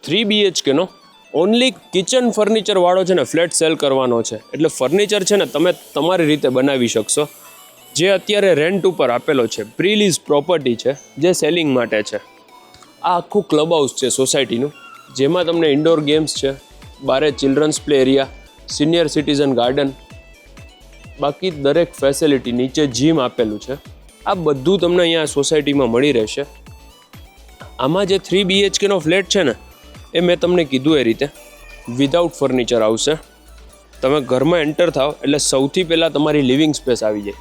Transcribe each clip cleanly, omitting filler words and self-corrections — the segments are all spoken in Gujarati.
3 BHKનો ઓનલી કિચન ફર્નિચરવાળો છે ને ફ્લેટ સેલ કરવાનો છે. એટલે ફર્નિચર છે ને તમે તમારી રીતે બનાવી શકશો. જે અત્યારે રેન્ટ ઉપર આપેલો છે, પ્રી-લીઝ પ્રોપર્ટી છે જે સેલિંગ માટે છે. આ આખું ક્લબ હાઉસ છે સોસાયટીનું, જેમાં તમને ઇન્ડોર ગેમ્સ છે, બારે children's play area, senior citizen garden, બાકી દરેક ફેસિલિટી, નીચે જીમ આપેલું છે. આ બધું તમને અહીંયા સોસાયટીમાં મળી રહેશે. આમાં જે 3 BHKનો ફ્લેટ છે ને એ મેં તમને કીધું એ રીતે વિધાઉટ ફર્નિચર આવશે. તમે ઘરમાં એન્ટર થાવ એટલે સૌથી પહેલાં તમારી લિવિંગ સ્પેસ આવી જાય,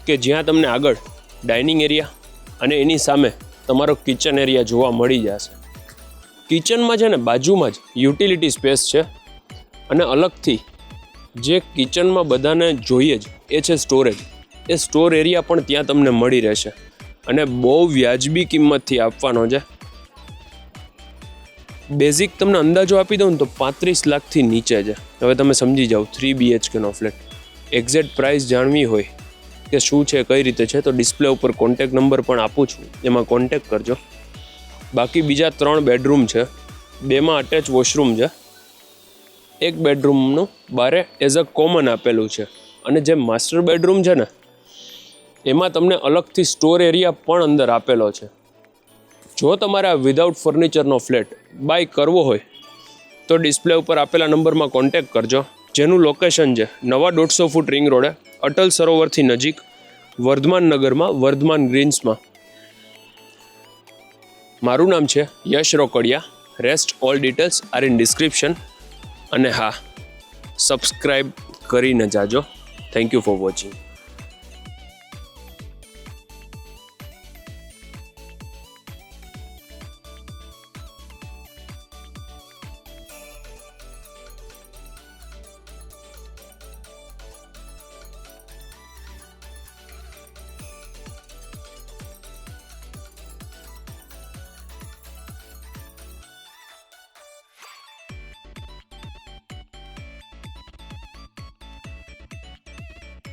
કે જ્યાં તમને આગળ ડાઇનિંગ એરિયા અને એની સામે તમારો કિચન એરિયા જોવા મળી જશે. કિચનમાં છે ને બાજુમાં જ યુટિલિટી સ્પેસ છે, અને અલગથી જે કિચનમાં બધાને જોઈએ જ એ છે સ્ટોરેજ. એ સ્ટોર એરિયા પણ ત્યાં તમને મળી રહેશે, અને બહુ વ્યાજબી કિંમતથી આપવાનો છે. બેઝિક તમને અંદાજો આપી દઉં ને તો 35 લાખથી નીચે છે. હવે તમે સમજી જાઓ 3 BHKનો ફ્લેટ. એક્ઝેક્ટ પ્રાઇસ જાણવી હોય કે શું છે, કઈ રીતે છે, તો ડિસ્પ્લે ઉપર કોન્ટેક નંબર પણ આપું છું, એમાં કોન્ટેક કરજો. બાકી બીજા 3 બેડરૂમ છે, 2માં અટેચ વોશરૂમ છે. એક બેડરૂમનું બારે એઝ અ કોમન આપેલું છે, અને જે માસ્ટર બેડરૂમ છે ને એમાં તમને અલગથી સ્ટોર એરિયા પણ અંદર આપેલો છે. જો તમારે આ વિધાઉટ ફર્નિચરનો ફ્લેટ બાય કરવો હોય તો ડિસ્પ્લે ઉપર આપેલા નંબરમાં કોન્ટેક કરજો. જેનું લોકેશન છે નવા 150 ફૂટ રિંગ રોડે, અટલ સરોવરથી નજીક, વર્ધમાન નગરમાં, વર્ધમાન ગ્રીન્સમાં. મારું નામ છે Yash Rokadiya. Rest all details are in description. અને હા, સબસ્ક્રાઈબ કરીને જાજો. Thank you for watching.